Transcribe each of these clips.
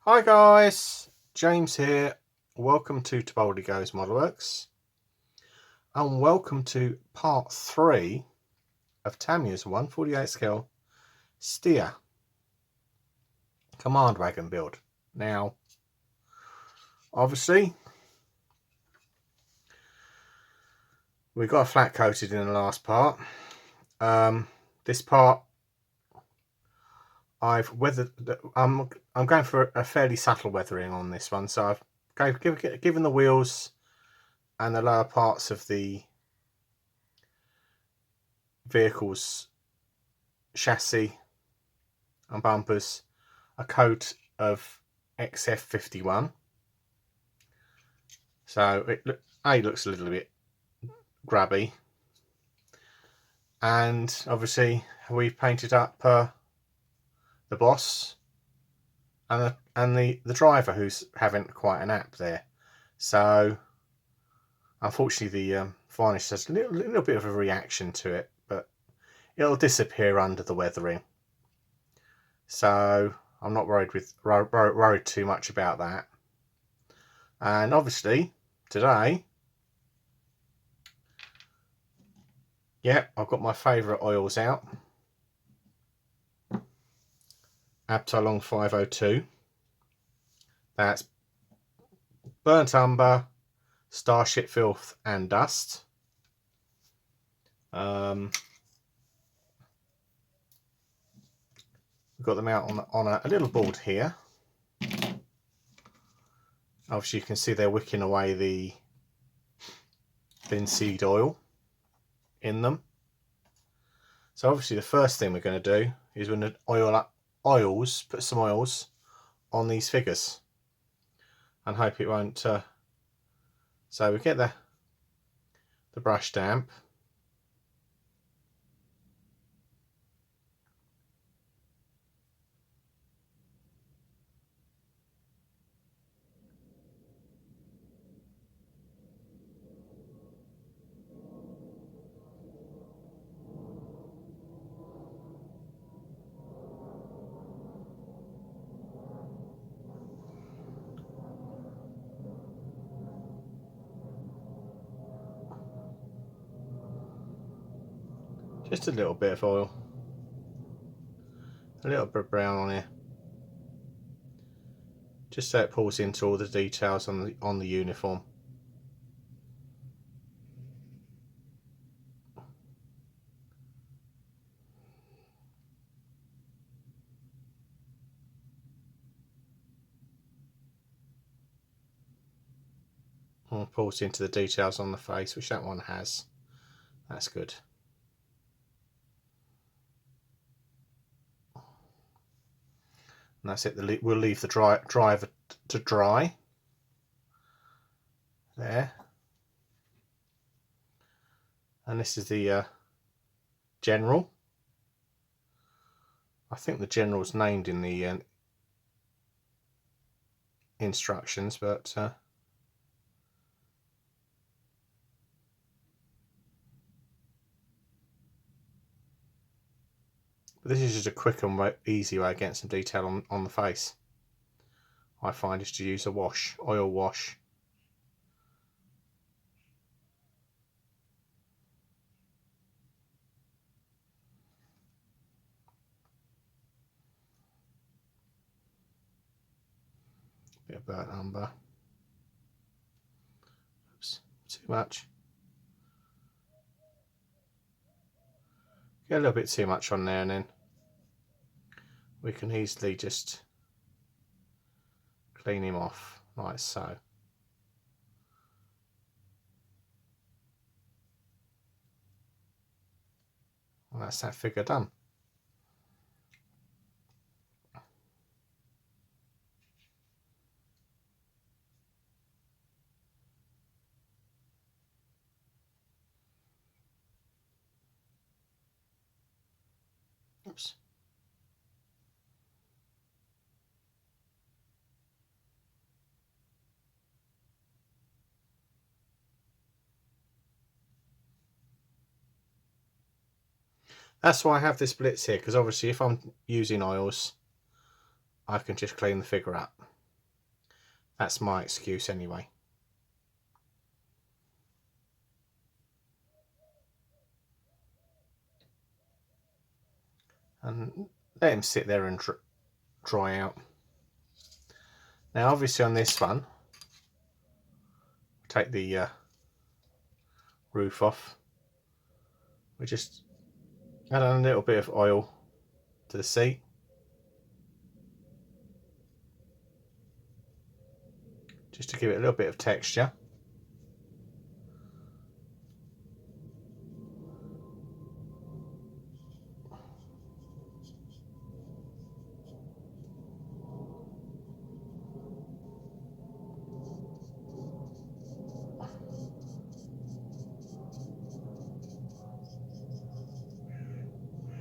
Hi guys, James here. Welcome to Toboldy Goes Modelworks, and welcome to part 3 of Tamiya's 1/48 scale Steyr command wagon build. Now, obviously, we got flat coated in the last part. This part, I've weathered. I'm going for a fairly subtle weathering on this one, so I've given the wheels and the lower parts of the vehicle's chassis and bumpers a coat of XF51, so it looks a little bit grubby, and obviously we've painted up the boss and the driver, who's having quite an app there. So unfortunately the varnish has a little bit of a reaction to it, but it'll disappear under the weathering, so I'm not worried too much about that. And obviously today, I've got my favourite oils out. Abtalon 502. That's Burnt Umber, Starship Filth and Dust. We've got them out on a little board here. Obviously you can see they're wicking away the linseed oil in them. So obviously the first thing we're going to do is we're going to put some oils on these figures and hope it won't. So we get the brush damp. Just a little bit of oil, a little bit of brown on here, just so it pulls into all the details on the uniform. And pulls into the details on the face, which that one has. That's good. And that's it. We'll leave the driver to dry. There. And this is the general. I think the general's named in the instructions, but this is just a quick and easy way of getting some detail on the face. I find is to use a oil wash. Bit of burnt umber. Oops, too much. Get a little bit too much on there, and then we can easily just clean him off like so. And that's that figure done. Oops. That's why I have this blitz here, because obviously if I'm using oils, I can just clean the figure up. That's my excuse anyway. And let him sit there and dry out. Now obviously on this one, take the roof off. We just add a little bit of oil to the seat. Just to give it a little bit of texture.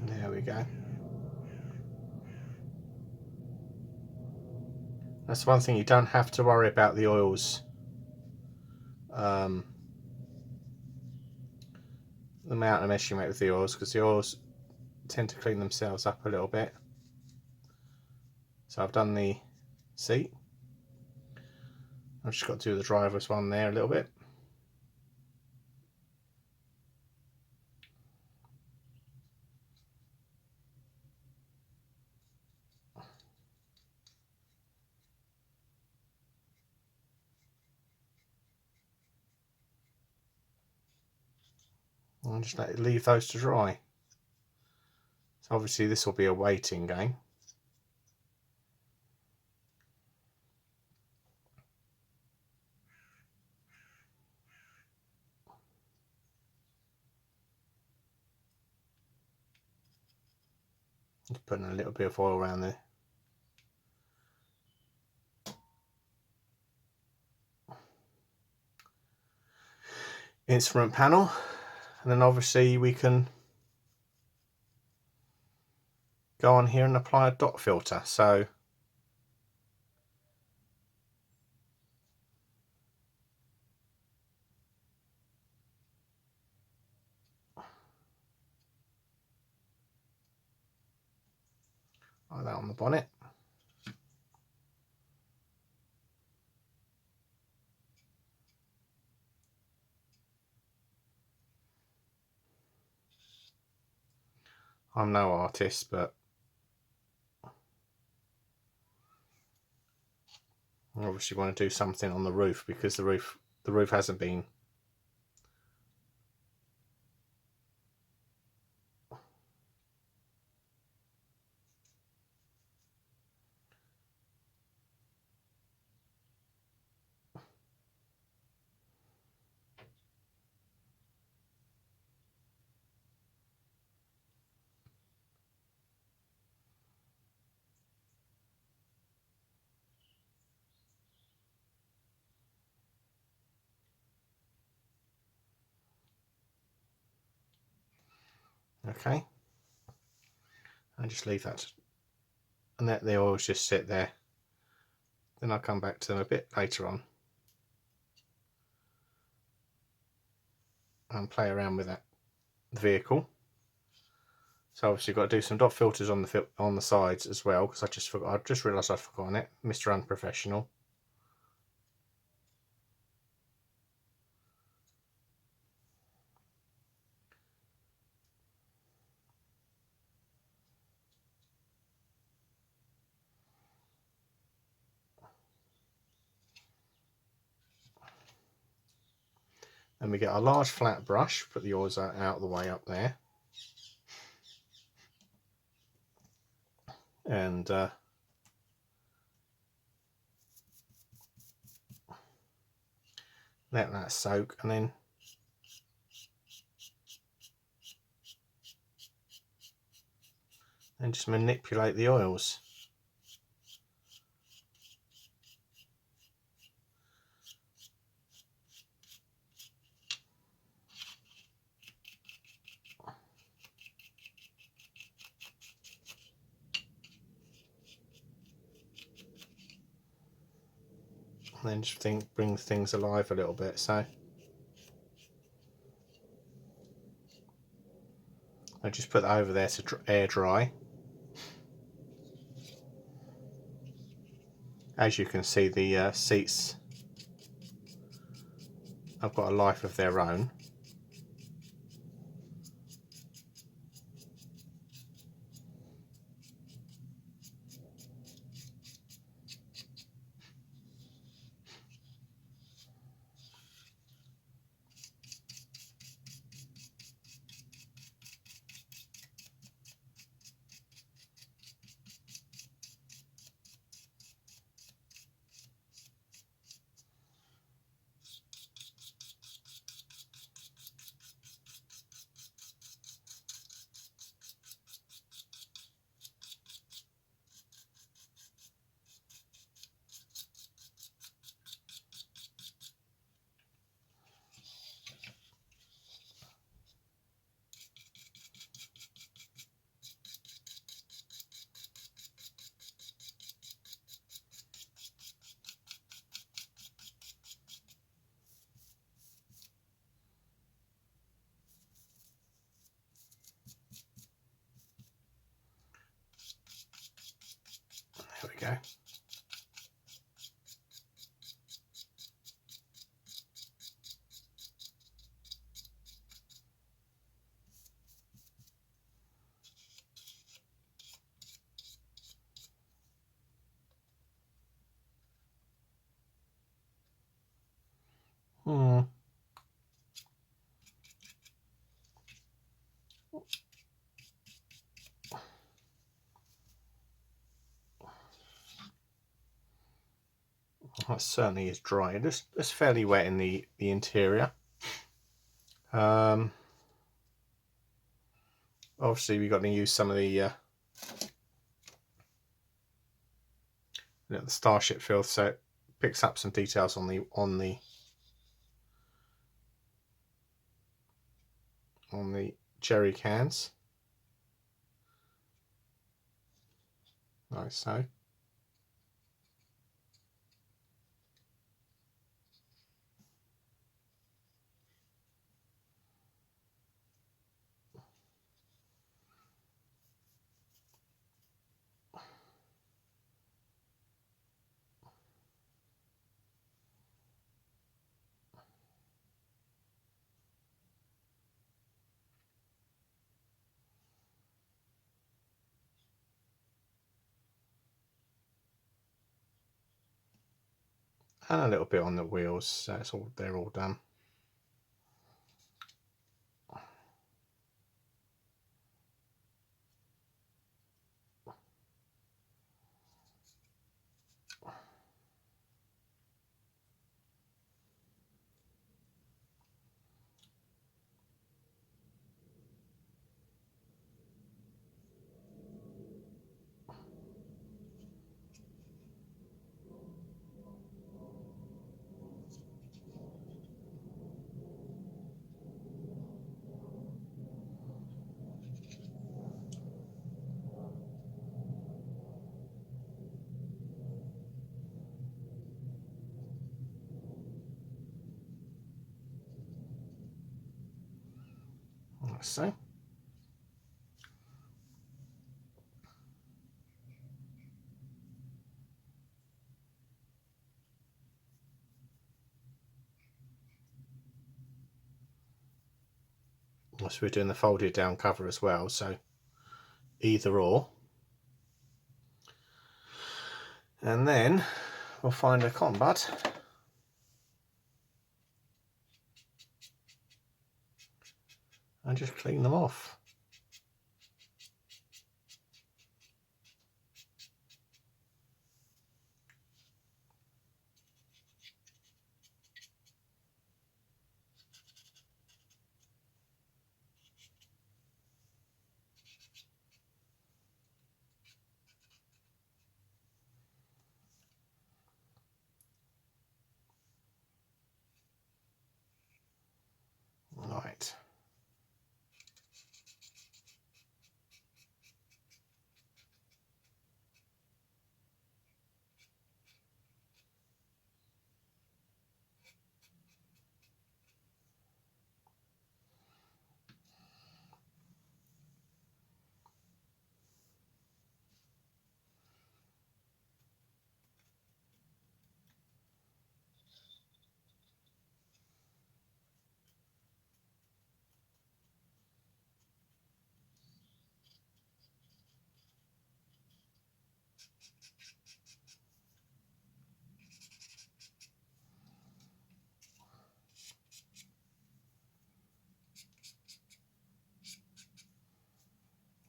There we go. That's one thing, you don't have to worry about the oils. The amount of mess you make with the oils, because the oils tend to clean themselves up a little bit. So I've done the seat. I've just got to do the driver's one there a little bit. I'll just leave those to dry. So obviously this will be a waiting game. Just putting a little bit of oil around the instrument panel, and then obviously we can go on here and apply a dot filter. So like that on the bonnet. I'm no artist, but I obviously want to do something on the roof, because the roof hasn't been okay. I just leave that and let the oils just sit there. Then I'll come back to them a bit later on and play around with that vehicle. So obviously got to do some dot filters on the sides as well, because I just realised I'd forgotten it. Mr. Unprofessional. Then we get a large flat brush, put the oils out of the way up there, and let that soak, and then just manipulate the oils. And then just bring things alive a little bit. So I just put that over there to air dry. As you can see, the seats have got a life of their own. There we go. That certainly is dry. It's fairly wet in the interior. Obviously, we've got to use some of the Starship filth, so it picks up some details on the jerry cans, like so. And a little bit on the wheels, so they're all done. Like so. So we're doing the folded down cover as well, so either or. And then we'll find a cotton bud and just clean them off. Right.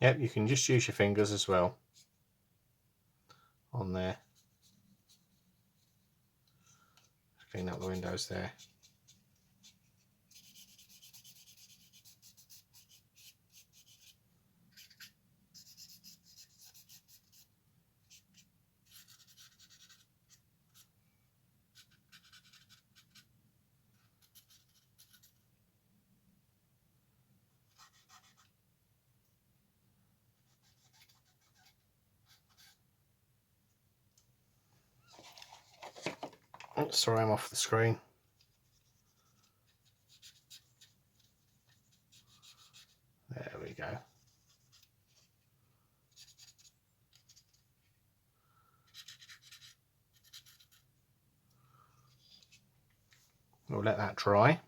Yep, you can just use your fingers as well on there. Clean up the windows there. Oh, sorry, I'm off the screen. There we go. We'll let that dry.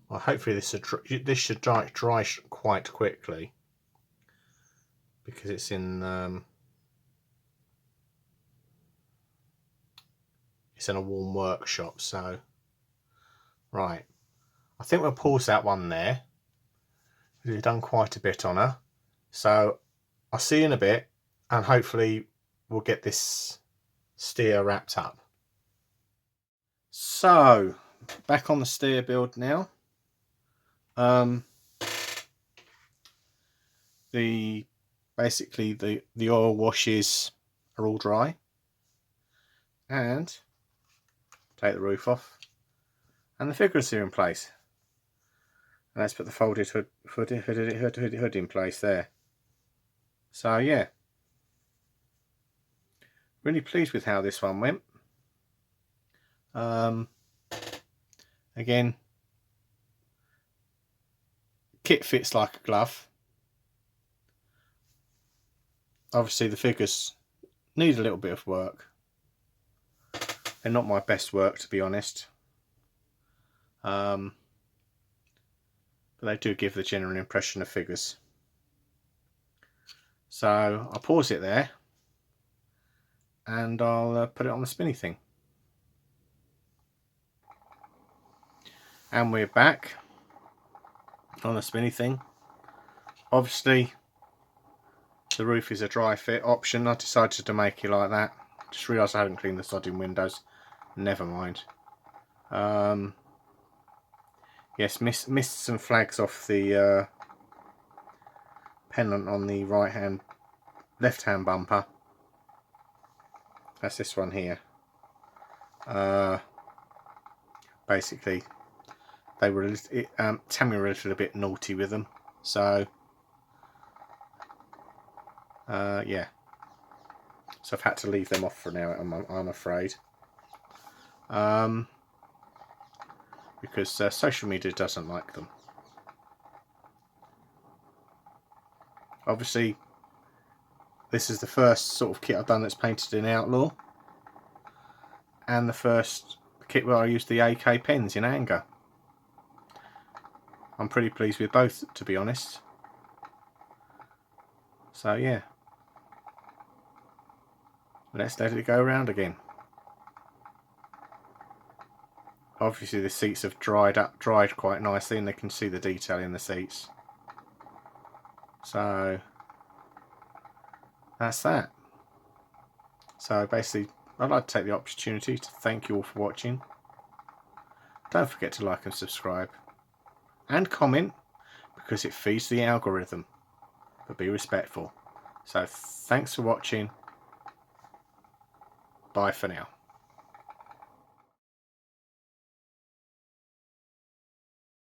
Well, hopefully this should dry quite quickly because it's in a warm workshop. So right, I think we'll pause that one there. We've done quite a bit on her, so I'll see you in a bit, and hopefully we'll get this Steyr wrapped up. So back on the Steyr build now. Basically the oil washes are all dry, and take the roof off, and the figures are in place. And let's put the folded hood in place there. So yeah, really pleased with how this one went. Again, kit fits like a glove. Obviously the figures need a little bit of work. They're not my best work, to be honest, but they do give the general impression of figures. So I'll pause it there, and I'll put it on the spinny thing. And we're back on the spinny thing. Obviously the roof is a dry fit option. I decided to make it like that. Just realised I hadn't cleaned the sodding windows. Never mind. Yes, missed some flags off the pennant on the left hand bumper. That's this one here. Basically they were Tamiya were a little bit naughty with them, so yeah, so I've had to leave them off for now, I'm afraid, because social media doesn't like them. Obviously this is the first sort of kit I've done that's painted in Outlaw, and the first kit where I used the AK pens in Anger. I'm pretty pleased with both, to be honest. So yeah, let's let it go around again. Obviously the seats have dried quite nicely, and they can see the detail in the seats. So that's that. So basically I'd like to take the opportunity to thank you all for watching. Don't forget to like and subscribe, and comment, because it feeds the algorithm, but be respectful. So thanks for watching. Bye for now.